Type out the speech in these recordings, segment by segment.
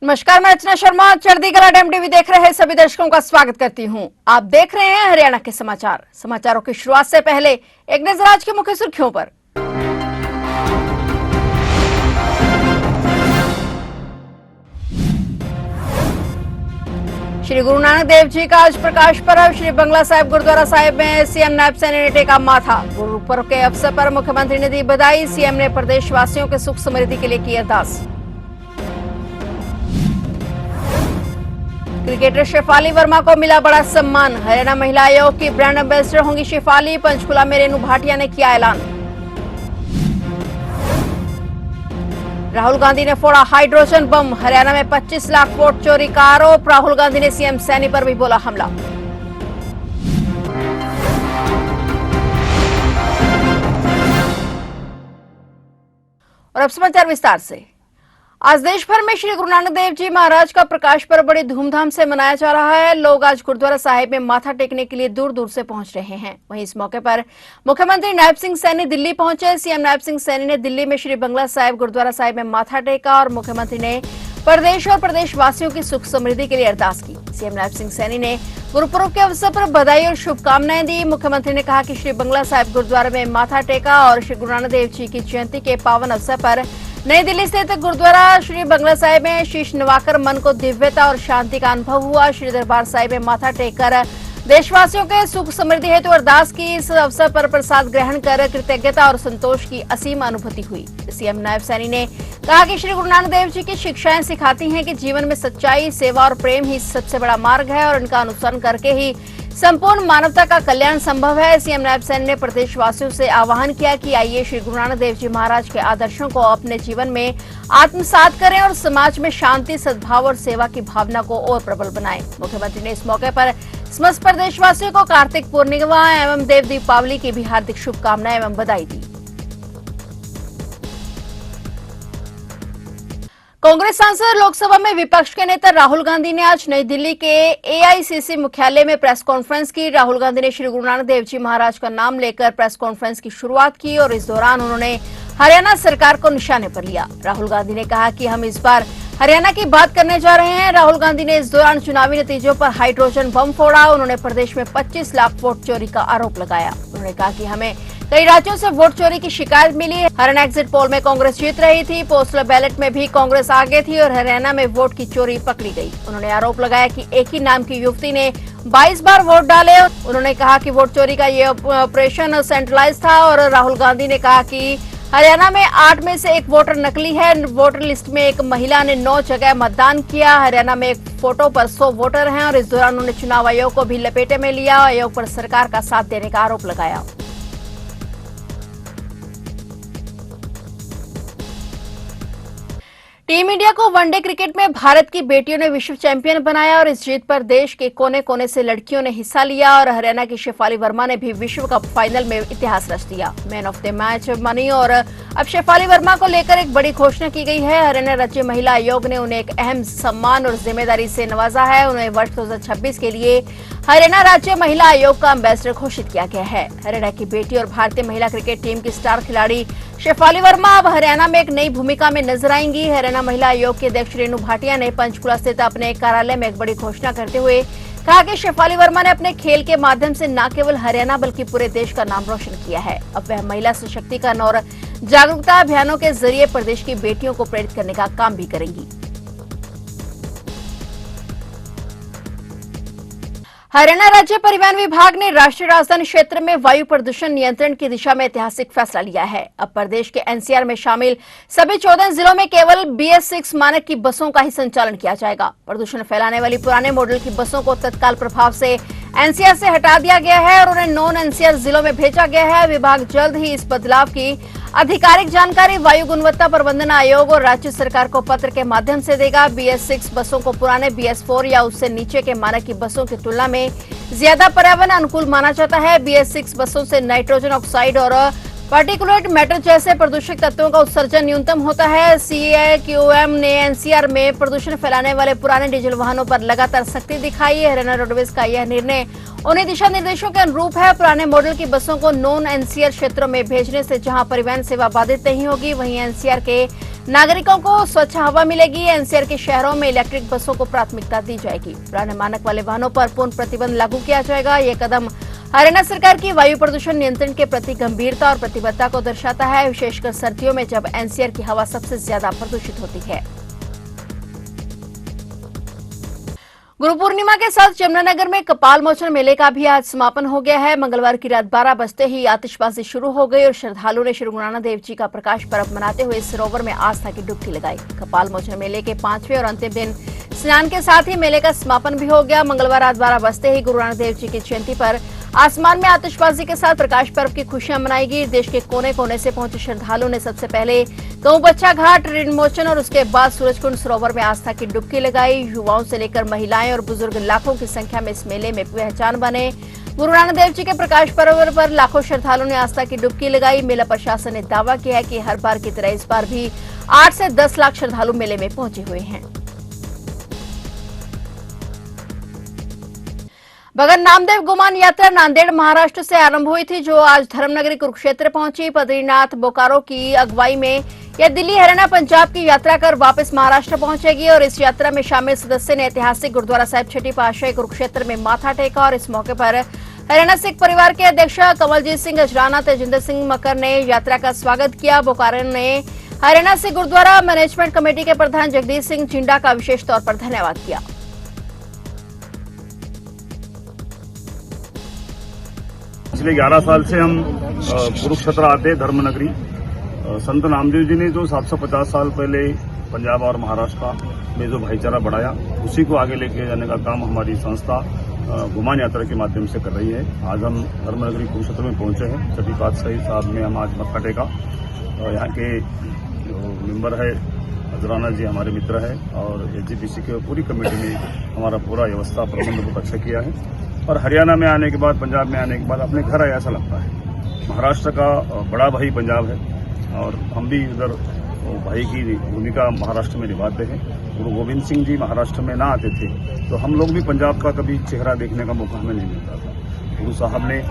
नमस्कार, मैं Archana Sharma. चढ़ीगढ़ M TV देख रहे सभी दर्शकों का स्वागत करती हूं। आप देख रहे हैं हरियाणा के समाचार। समाचारों की शुरुआत से पहले एक नजर आज की मुख्य सुर्खियों पर। श्री गुरु नानक देव जी का आज प्रकाश पर्व। श्री बंगला साहिब गुरुद्वारा साहिब में सीएम नायब सैनी ने टेका माथा। गुरु पर्व के अवसर पर मुख्यमंत्री ने दी बधाई। सीएम ने प्रदेशवासियों के सुख समृद्धि के लिए की अरदास। क्रिकेटर शेफाली वर्मा को मिला बड़ा सम्मान। हरियाणा महिला आयोग की ब्रांड एम्बेसडर होंगी शेफाली। पंचकुला में रेणु भाटिया ने किया ऐलान। राहुल गांधी ने फोड़ा हाइड्रोजन बम। हरियाणा में 25 लाख वोट चोरी का आरोप। राहुल गांधी ने सीएम सैनी पर भी बोला हमला। और अब समाचार विस्तार से। आज देश भर में श्री गुरु नानक देव जी महाराज का प्रकाश पर्व बड़ी धूमधाम से मनाया जा रहा है। लोग आज गुरुद्वारा साहिब में माथा टेकने के लिए दूर दूर से पहुंच रहे हैं। वहीं इस मौके पर मुख्यमंत्री नायब सिंह सैनी दिल्ली पहुंचे। सीएम नायब सिंह सैनी ने दिल्ली में श्री बंगला साहिब गुरुद्वारा साहिब में माथा टेका और मुख्यमंत्री ने प्रदेश और प्रदेशवासियों की सुख समृद्धि के लिए अरदास की। सीएम नायब सिंह सैनी ने गुरुपर्व के अवसर पर बधाई और शुभकामनाएं दी। मुख्यमंत्री ने कहा कि श्री बंगला साहिब गुरुद्वारा में माथा टेका और श्री गुरु नानक देव जी की जयंती के पावन अवसर पर नई दिल्ली स्थित गुरुद्वारा श्री बंगला साहिब में शीश नवाकर मन को दिव्यता और शांति का अनुभव हुआ। श्री दरबार साहिब में माथा टेककर देशवासियों के सुख समृद्धि हेतु अरदास की। इस अवसर पर प्रसाद ग्रहण कर कृतज्ञता और संतोष की असीम अनुभूति हुई। सीएम नायब सैनी ने कहा कि श्री गुरु नानक देव जी की शिक्षाएं सिखाती हैं कि जीवन में सच्चाई, सेवा और प्रेम ही सबसे बड़ा मार्ग है और इनका अनुसरण करके ही संपूर्ण मानवता का कल्याण संभव है। सीएम नायब सैनी ने प्रदेशवासियों से आह्वान किया कि आइए श्री गुरु नानक देव जी महाराज के आदर्शों को अपने जीवन में आत्मसात करें और समाज में शांति, सद्भाव और सेवा की भावना को और प्रबल बनाएं। मुख्यमंत्री ने इस मौके पर समस्त प्रदेशवासियों को कार्तिक पूर्णिमा एवं देव दीपावली की भी हार्दिक शुभकामनाएं एवं बधाई दी। कांग्रेस सांसद लोकसभा में विपक्ष के नेता राहुल गांधी ने आज नई दिल्ली के एआईसीसी मुख्यालय में प्रेस कॉन्फ्रेंस की। राहुल गांधी ने श्री गुरु नानक देव जी महाराज का नाम लेकर प्रेस कॉन्फ्रेंस की शुरुआत की और इस दौरान उन्होंने हरियाणा सरकार को निशाने पर लिया। राहुल गांधी ने कहा कि हम इस बार हरियाणा की बात करने जा रहे हैं। राहुल गांधी ने इस दौरान चुनावी नतीजों पर हाइड्रोजन बम फोड़ा। उन्होंने प्रदेश में 25 लाख वोट चोरी का आरोप लगाया। उन्होंने कहा कि हमें कई राज्यों से वोट चोरी की शिकायत मिली है। हरियाणा एग्जिट पोल में कांग्रेस जीत रही थी। पोस्टल बैलेट में भी कांग्रेस आगे थी और हरियाणा में वोट की चोरी पकड़ी गई। उन्होंने आरोप लगाया कि एक ही नाम की युवती ने 22 बार वोट डाले। उन्होंने कहा कि वोट चोरी का ये ऑपरेशन सेंट्रलाइज था और राहुल गांधी ने कहा कि हरियाणा में 8 में से एक वोटर नकली है। वोटर लिस्ट में एक महिला ने 9 जगह मतदान किया। हरियाणा में एक फोटो पर 100 वोटर हैं और इस दौरान उन्होंने चुनाव आयोग को भी लपेटे में लिया। आयोग पर सरकार का साथ देने का आरोप लगाया। टीम इंडिया को वनडे क्रिकेट में भारत की बेटियों ने विश्व चैंपियन बनाया और इस जीत पर देश के कोने कोने से लड़कियों ने हिस्सा लिया और हरियाणा की शेफाली वर्मा ने भी विश्व कप फाइनल में इतिहास रच दिया। मैन ऑफ द मैच बनी और अब शेफाली वर्मा को लेकर एक बड़ी घोषणा की गई है। हरियाणा राज्य महिला आयोग ने उन्हें एक अहम सम्मान और जिम्मेदारी से नवाजा है। उन्हें वर्ष 2026 के लिए हरियाणा राज्य महिला आयोग का एम्बेसडर घोषित किया गया है। हरियाणा की बेटी और भारतीय महिला क्रिकेट टीम की स्टार खिलाड़ी शेफाली वर्मा अब हरियाणा में एक नई भूमिका में नजर आएंगी। हरियाणा महिला आयोग की अध्यक्ष रेणु भाटिया ने पंचकुला स्थित अपने कार्यालय में एक बड़ी घोषणा करते हुए कहा कि शेफाली वर्मा ने अपने खेल के माध्यम से न केवल हरियाणा बल्कि पूरे देश का नाम रोशन किया है। अब वह महिला सशक्तिकरण और जागरूकता अभियानों के जरिए प्रदेश की बेटियों को प्रेरित करने का काम भी करेंगी। हरियाणा राज्य परिवहन विभाग ने राष्ट्रीय राजधानी क्षेत्र में वायु प्रदूषण नियंत्रण की दिशा में ऐतिहासिक फैसला लिया है। अब प्रदेश के एनसीआर में शामिल सभी 14 जिलों में केवल BS6 मानक की बसों का ही संचालन किया जाएगा। प्रदूषण फैलाने वाली पुराने मॉडल की बसों को तत्काल प्रभाव से एनसीआर से हटा दिया गया है और उन्हें नॉन एनसीआर जिलों में भेजा गया है। विभाग जल्द ही इस बदलाव की आधिकारिक जानकारी वायु गुणवत्ता प्रबंधन आयोग और राज्य सरकार को पत्र के माध्यम से देगा। BS6 बसों को पुराने BS4 या उससे नीचे के मानक की बसों की तुलना में ज्यादा पर्यावरण अनुकूल माना जाता है। BS6 बसों से नाइट्रोजन ऑक्साइड और पार्टिकुलेट मैटर जैसे प्रदूषक तत्वों का उत्सर्जन न्यूनतम होता है। CAQM ने एनसीआर में प्रदूषण फैलाने वाले पुराने डीजल वाहनों पर लगातार सख्ती दिखाई है। हरियाणा रोडवेज का यह निर्णय उन्हीं दिशा निर्देशों के अनुरूप है। पुराने मॉडल की बसों को नॉन एनसीआर क्षेत्रों में भेजने से जहां परिवहन सेवा बाधित नहीं होगी, वहीं एनसीआर के नागरिकों को स्वच्छ हवा मिलेगी। एनसीआर के शहरों में इलेक्ट्रिक बसों को प्राथमिकता दी जाएगी। पुराने मानक वाले वाहनों पर पूर्ण प्रतिबंध लागू किया जाएगा। ये कदम हरियाणा सरकार की वायु प्रदूषण नियंत्रण के प्रति गंभीरता और प्रतिबद्धता को दर्शाता है, विशेषकर सर्दियों में जब एनसीआर की हवा सबसे ज्यादा प्रदूषित होती है। गुरु पूर्णिमा के साथ यमुनानगर में कपाल मोचन मेले का भी आज समापन हो गया है। मंगलवार की रात 12 बजते ही आतिशबाजी शुरू हो गई और श्रद्धालुओं ने श्री गुरु नानक देव जी का प्रकाश पर्व मनाते हुए सरोवर में आस्था की डुबकी लगाई। कपाल मोचन मेले के 5वें और अंतिम दिन स्नान के साथ ही मेले का समापन भी हो गया। मंगलवार रात 12 बजते ही गुरु नानक देव जी की जयंती पर आसमान में आतिशबाजी के साथ प्रकाश पर्व की खुशियां मनाई गई। देश के कोने कोने से पहुंचे श्रद्धालुओं ने सबसे पहले गौबच्चा घाट, ऋण मोचन और उसके बाद सूरजकुंड सरोवर में आस्था की डुबकी लगाई। युवाओं से लेकर महिलाएं और बुजुर्ग लाखों की संख्या में इस मेले में पहचान बने। गुरु नानक देव जी के प्रकाश पर्व पर लाखों श्रद्धालुओं ने आस्था की डुबकी लगाई। मेला प्रशासन ने दावा किया है कि हर बार की तरह इस बार भी 8 से 10 लाख श्रद्धालु मेले में पहुंचे हुए हैं। भगवान नामदेव गुमान यात्रा नांदेड़ महाराष्ट्र से आरंभ हुई थी, जो आज धर्मनगरी कुरुक्षेत्र पहुंची। बद्रीनाथ बोकारो की अगुवाई में यह दिल्ली, हरियाणा, पंजाब की यात्रा कर वापस महाराष्ट्र पहुंचेगी और इस यात्रा में शामिल सदस्य ने ऐतिहासिक गुरुद्वारा साहिब छठी पातशाही कुरुक्षेत्र में माथा टेका और इस मौके पर हरियाणा सिख परिवार के अध्यक्ष कमलजीत सिंह अजराना, तेजिंदर सिंह मकर ने यात्रा का स्वागत किया। बोकारो ने हरियाणा सिख गुरुद्वारा मैनेजमेंट कमेटी के प्रधान जगदीश सिंह चिंडा का विशेष तौर पर धन्यवाद किया। पिछले 11 साल से हम कुरुक्षेत्र आते धर्मनगरी। संत नामदेव जी ने जो 750 साल पहले पंजाब और महाराष्ट्र में जो भाईचारा बढ़ाया, उसी को आगे लेके जाने का काम हमारी संस्था गुमान यात्रा के माध्यम से कर रही है। आज हम धर्मनगरी कुरुक्षेत्र में पहुंचे हैं। छठी पातशाही साहब में हम आज मत्था टेका। यहाँ के जो मेंबर है अजराना जी हमारे मित्र है और एसजीपीसी के पूरी कमेटी ने हमारा पूरा व्यवस्था प्रबंध बहुत अच्छा किया है। और हरियाणा में आने के बाद, पंजाब में आने के बाद अपने घर आया ऐसा लगता है। महाराष्ट्र का बड़ा भाई पंजाब है और हम भी उधर भाई की भूमिका महाराष्ट्र में निभाते हैं। गुरु गोविंद सिंह जी महाराष्ट्र में ना आते थे तो हम लोग भी पंजाब का कभी चेहरा देखने का मौका हमें नहीं मिलता था। गुरु साहब ने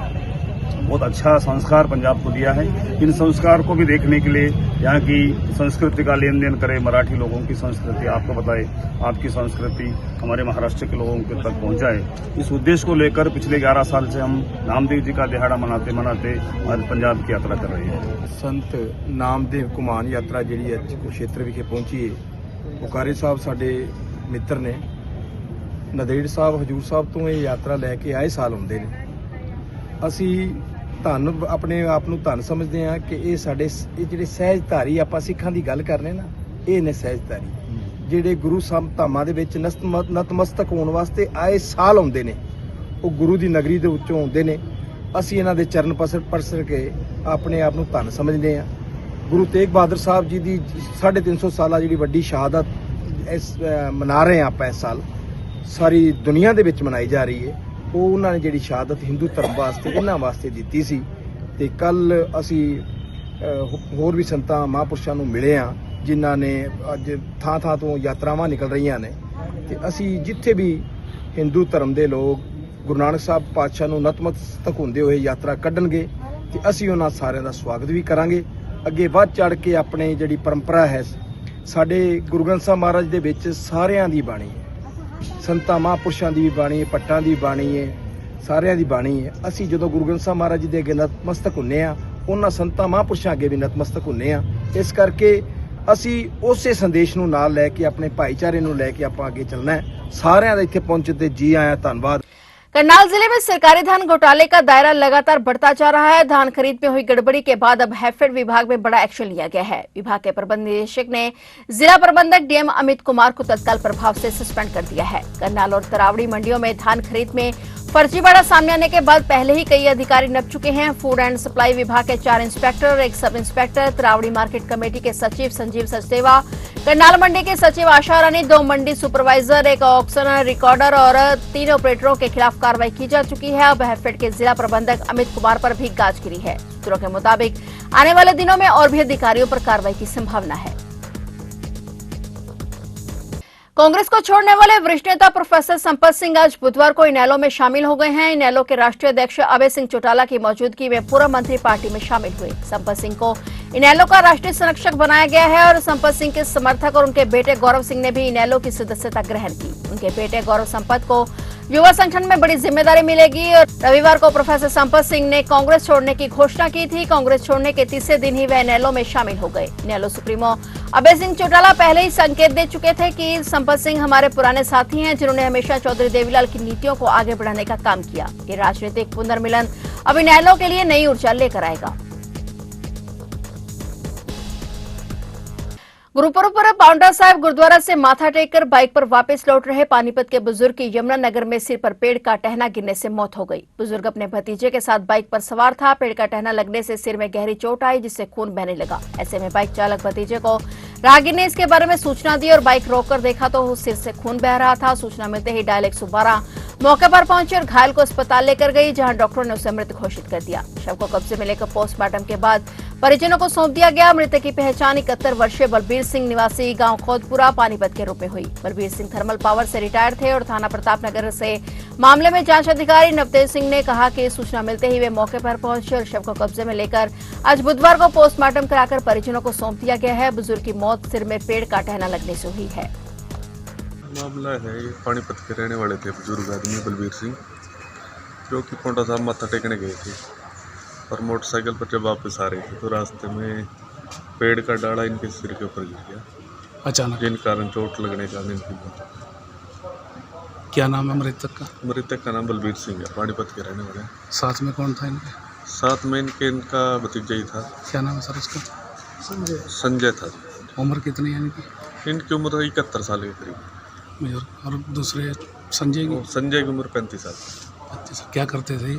बहुत अच्छा संस्कार पंजाब को दिया है। इन संस्कार को भी देखने के लिए यहाँ की संस्कृति का लेन देन करें, मराठी लोगों की संस्कृति आपको बताए, आपकी संस्कृति हमारे महाराष्ट्र के लोगों के तक पहुँचाए, इस उद्देश्य को लेकर पिछले 11 साल से हम नामदेव जी का दिहाड़ा मनाते मनाते आज पंजाब की यात्रा कर रहे हैं। संत नामदेव गुमान यात्रा जी कुरुक्षेत्र विखे पहुंची है। बुकारे साहब साडे मित्र ने, नदेड़ साहब हजूर साहब तो ये यात्रा लैके आए साल आउंदे ने। ਅਸੀਂ ਧੰਨ ਆਪਣੇ ਆਪ ਨੂੰ ਧੰਨ ਸਮਝਦੇ ਹਾਂ ਕਿ ਇਹ ਸਾਡੇ ਇਹ ਜਿਹੜੇ ਸਹਿਜਧਾਰੀ ਆਪਾਂ ਸਿੱਖਾਂ ਦੀ ਗੱਲ ਕਰ ਰਹੇ ਨਾ, ਇਹ ਨੇ ਸਹਿਜਧਾਰੀ ਜਿਹੜੇ ਗੁਰੂ ਸਾਹਿਬ ਧਾਮਾਂ ਦੇ ਵਿੱਚ ਨਤਮਸਤਕ ਹੋਣ ਵਾਸਤੇ ਆਏ ਸਾਲ ਆਉਂਦੇ ਨੇ। ਉਹ ਗੁਰੂ ਦੀ ਨਗਰੀ ਦੇ ਵਿੱਚੋਂ ਆਉਂਦੇ ਨੇ। ਅਸੀਂ ਇਹਨਾਂ ਦੇ ਚਰਨ ਪਰਸਰ ਕੇ ਆਪਣੇ ਆਪ ਨੂੰ ਧੰਨ ਸਮਝਦੇ ਹਾਂ। ਗੁਰੂ ਤੇਗ ਬਹਾਦਰ ਸਾਹਿਬ ਜੀ ਦੀ 350 ਸਾਲਾ ਜਿਹੜੀ ਵੱਡੀ ਸ਼ਹਾਦਤ ਇਸ ਮਨਾ ਰਹੇ ਹਾਂ ਆਪਾਂ ਇਸ ਸਾਲ, ਸਾਰੀ ਦੁਨੀਆ ਦੇ ਵਿੱਚ ਮਨਾਈ ਜਾ ਰਹੀ ਹੈ। ਉਹ ਉਹਨਾਂ ਨੇ ਜਿਹੜੀ ਸ਼ਹਾਦਤ ਹਿੰਦੂ ਧਰਮ ਵਾਸਤੇ ਇਹਨਾਂ ਵਾਸਤੇ ਦਿੱਤੀ ਸੀ। ਤੇ ਕੱਲ ਅਸੀਂ ਹੋਰ ਵੀ ਸੰਤਾਂ ਮਹਾਂਪੁਰਸ਼ਾਂ ਨੂੰ ਮਿਲੇ ਆ ਜਿਨ੍ਹਾਂ ਨੇ ਅੱਜ ਥਾਂ ਤੋਂ ਯਾਤਰਾਵਾਂ ਨਿਕਲ ਰਹੀਆਂ ਨੇ। ਤੇ ਅਸੀਂ ਜਿੱਥੇ ਵੀ ਹਿੰਦੂ ਧਰਮ ਦੇ ਲੋਕ ਗੁਰੂ ਨਾਨਕ ਸਾਹਿਬ ਪਾਤਸ਼ਾਹ ਨੂੰ ਨਤਮਸਤਕ ਹੁੰਦੇ ਹੋਏ ਯਾਤਰਾ ਕੱਢਣਗੇ ਤੇ ਅਸੀਂ ਉਹਨਾਂ ਸਾਰਿਆਂ ਦਾ ਸਵਾਗਤ ਵੀ ਕਰਾਂਗੇ। ਅੱਗੇ ਵੱਧ ਚੜ ਕੇ ਆਪਣੇ ਜਿਹੜੀ ਪਰੰਪਰਾ ਹੈ, ਸਾਡੇ ਗੁਰੂ ਗ੍ਰੰਥ ਸਾਹਿਬ ਮਹਾਰਾਜ ਦੇ ਵਿੱਚ ਸਾਰਿਆਂ ਦੀ ਬਾਣੀ ਹੈ, ਸੰਤਾਂ ਮਹਾਂਪੁਰਸ਼ਾਂ ਦੀ ਵੀ ਬਾਣੀ ਹੈ, ਭੱਟਾਂ ਦੀ ਬਾਣੀ ਹੈ, ਸਾਰਿਆਂ ਦੀ ਬਾਣੀ ਹੈ। ਅਸੀਂ ਜਦੋਂ ਗੁਰੂ ਗ੍ਰੰਥ ਸਾਹਿਬ ਮਹਾਰਾਜ ਜੀ ਦੇ ਅੱਗੇ ਨਤਮਸਤਕ ਹੁੰਦੇ ਆ, ਉਹਨਾਂ ਸੰਤਾਂ ਮਹਾਂਪੁਰਸ਼ਾਂ ਅੱਗੇ ਵੀ ਨਤਮਸਤਕ ਹੁੰਦੇ ਆ। ਇਸ ਕਰਕੇ ਅਸੀਂ ਉਸੇ ਸੰਦੇਸ਼ ਨੂੰ ਨਾਲ ਲੈ ਕੇ ਆਪਣੇ ਭਾਈਚਾਰੇ ਨੂੰ ਲੈ ਕੇ ਆਪਾਂ ਅੱਗੇ ਚੱਲਣਾ ਹੈ। ਸਾਰਿਆਂ ਦਾ ਇੱਥੇ ਪਹੁੰਚਣ ਤੇ ਜੀ ਆਇਆਂ, धन्यवाद। करनाल जिले में सरकारी धान घोटाले का दायरा लगातार बढ़ता जा रहा है। धान खरीद में हुई गड़बड़ी के बाद अब हैफेड विभाग में बड़ा एक्शन लिया गया है। विभाग के प्रबंध निदेशक ने जिला प्रबंधक डीएम अमित कुमार को तत्काल प्रभाव से सस्पेंड कर दिया है। करनाल और तरावड़ी मंडियों में धान खरीद में फर्जीवाड़ा सामने आने के बाद पहले ही कई अधिकारी नप चुके हैं। फूड एंड सप्लाई विभाग के 4 इंस्पेक्टर और 1 sub inspector, Taraori market committee के सचिव संजीव सचदेवा, करनाल मंडी के सचिव आशा रानी, 2 मंडी सुपरवाइजर, 1 ऑक्शन रिकॉर्डर और 3 ऑपरेटरों के खिलाफ कार्रवाई की जा चुकी है। अब हैफेड के जिला प्रबंधक अमित कुमार पर भी गाज गिरी है। सूत्रों के मुताबिक आने वाले दिनों में और भी अधिकारियों पर कार्रवाई की संभावना है। कांग्रेस को छोड़ने वाले वरिष्ठ नेता प्रोफेसर संपत सिंह आज बुधवार को इनेलो में शामिल हो गए हैं। इनेलो के राष्ट्रीय अध्यक्ष अभय सिंह चौटाला की मौजूदगी में पूर्व मंत्री पार्टी में शामिल हुए। संपत सिंह को इनेलो का राष्ट्रीय संरक्षक बनाया गया है और संपत सिंह के समर्थक और उनके बेटे गौरव सिंह ने भी इनेलो की सदस्यता ग्रहण की। उनके बेटे गौरव संपत को युवा संगठन में बड़ी जिम्मेदारी मिलेगी और रविवार को प्रोफेसर संपत सिंह ने कांग्रेस छोड़ने की घोषणा की थी। कांग्रेस छोड़ने के तीसरे दिन ही वे इनेलो में शामिल हो गए। इनेलो सुप्रीमो अभय सिंह चौटाला पहले ही संकेत दे चुके थे कि संपत सिंह हमारे पुराने साथी हैं, जिन्होंने हमेशा चौधरी देवीलाल की नीतियों को आगे बढ़ाने का काम किया। ये राजनीतिक पुनर्मिलन अब इनेलो के लिए नई ऊर्जा लेकर आएगा। गुरुपुरब पर पांवटा साहिब गुरुद्वारा से माथा टेककर बाइक पर वापस लौट रहे पानीपत के बुजुर्ग की यमुनानगर में सिर पर पेड़ का टहना गिरने से मौत हो गई। बुजुर्ग अपने भतीजे के साथ बाइक पर सवार था। पेड़ का टहना लगने से सिर में गहरी चोट आई, जिससे खून बहने लगा। ऐसे में बाइक चालक भतीजे को राहगीर ने इसके बारे में सूचना दी और बाइक रोककर देखा तो सिर से खून बह रहा था। सूचना मिलते ही डायल 112 मौके पर पहुंची और घायल को अस्पताल लेकर गई, जहां डॉक्टरों ने उसे मृत घोषित कर दिया। शव को कब्जे में लेकर पोस्टमार्टम के बाद परिजनों को सौंप दिया गया। मृतक की पहचान 71 वर्षीय बलबीर सिंह निवासी गांव खोदपुरा पानीपत के रूप में हुई। बलबीर सिंह थर्मल पावर से रिटायर थे और थाना प्रताप नगर से मामले में जांच अधिकारी नवतेज सिंह ने कहा कि सूचना मिलते ही वे मौके पर पहुंचे और शव को कब्जे में लेकर आज बुधवार को पोस्टमार्टम कराकर परिजनों को सौंप दिया गया है। बुजुर्ग की मौत सिर में पेड़ का टहना लगने से हुई है। मामला है ये पानीपत के रहने वाले थे बुजुर्ग आदमी बलबीर सिंह, जो कि पांवटा साहब माथा टेकने गए थे और मोटरसाइकिल पर जब वापस आ रहे थे तो रास्ते में पेड़ का डाला इनके सिर के ऊपर गिर गया अचानक, जिन कारण चोट लगने का इनकी मौत। क्या नाम है मृतक का? मृतक का नाम बलबीर सिंह है, पानीपत के रहने वाले हैं। साथ में कौन था इनके? साथ में इनका भतीजा ही था। क्या नाम है सर इसका? संजय था। उम्र कितनी है इनकी उम्र 71 साल के करीब। बुजुर्ग। और दूसरे संजय की? संजय की उम्र 35 साल। अच्छा, क्या करते थे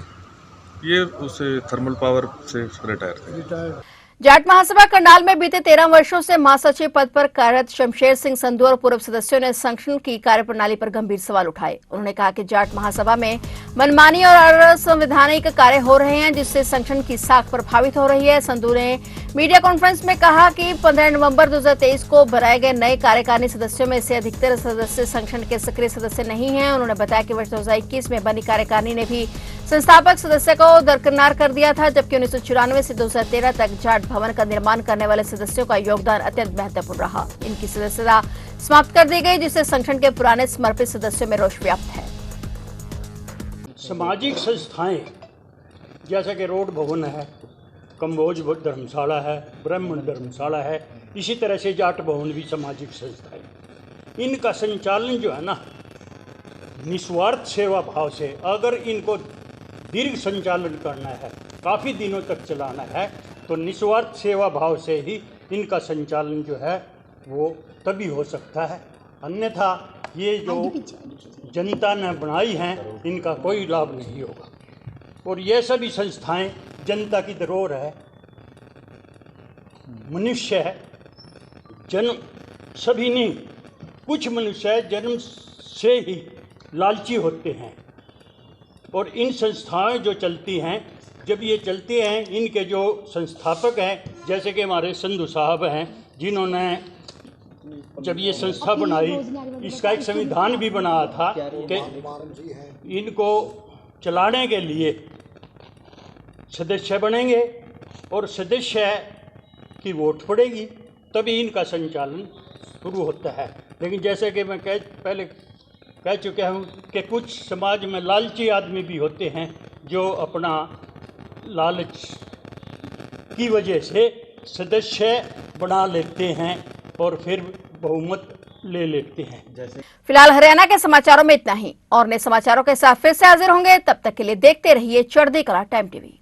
ये उसे थर्मल पावर से रिटायर थे। जाट महासभा करनाल में बीते 13 वर्षों से महासचिव पद पर कार्यरत शमशेर सिंह संधू और पूर्व सदस्यों ने संगठन की कार्यप्रणाली पर गंभीर सवाल उठाए। उन्होंने कहा कि जाट महासभा में मनमानी और असंवैधानिक कार्य हो रहे हैं, जिससे संगठन की साख प्रभावित हो रही है। संधू ने मीडिया कॉन्फ्रेंस में कहा कि 15 नवंबर 2023 को बनाए गए नए कार्यकारिणी सदस्यों में से अधिकतर सदस्य संगठन के सक्रिय सदस्य नहीं हैं। उन्होंने बताया कि वर्ष 2021 में बनी कार्यकारिणी ने भी संस्थापक सदस्य को दरकिनार कर दिया था, जबकि 1994 से 2013 तक जाट भवन का निर्माण करने वाले सदस्यों का योगदान अत्यंत महत्वपूर्ण रहा। इनकी सदस्यता समाप्त कर दी गई, जिससे संगठन के पुराने समर्पित सदस्यों में रोष व्याप्त है। सामाजिक संस्थाएं जैसा कि रोड भवन है, कम्बोज धर्मशाला है, ब्राह्मण धर्मशाला है, इसी तरह से जाट भवन भी सामाजिक संस्थाएं। इनका संचालन जो है ना, निस्वार्थ सेवा भाव से, अगर इनको दीर्घ संचालन करना है, काफ़ी दिनों तक चलाना है, तो निस्वार्थ सेवा भाव से ही इनका संचालन जो है वो तभी हो सकता है। अन्यथा ये जो जनता ने बनाई हैं, इनका कोई लाभ नहीं होगा। और ये सभी संस्थाएं जनता की धरोहर है। मनुष्य है, जन्म सभी नहीं, कुछ मनुष्य जन्म से ही लालची होते हैं। और इन संस्थाएं जो चलती हैं, जब ये चलती हैं, इनके जो संस्थापक हैं, जैसे कि हमारे संधू साहब हैं, जिन्होंने जब ये संस्था बनाई, इसका एक संविधान भी बनाया था कि इनको चलाने के लिए सदस्य बनेंगे और सदस्य की वोट पड़ेगी, तभी इनका संचालन शुरू होता है। लेकिन जैसे कि मैं पहले कह चुका हूँ कि कुछ समाज में लालची आदमी भी होते हैं, जो अपना लालच की वजह से सदस्य बना लेते हैं और फिर बहुमत ले लेते हैं। फिलहाल हरियाणा के समाचारों में इतना ही। और नए समाचारों के साथ फिर से हाजिर होंगे, तब तक के लिए देखते रहिए चढ़ती कला टाइम टीवी।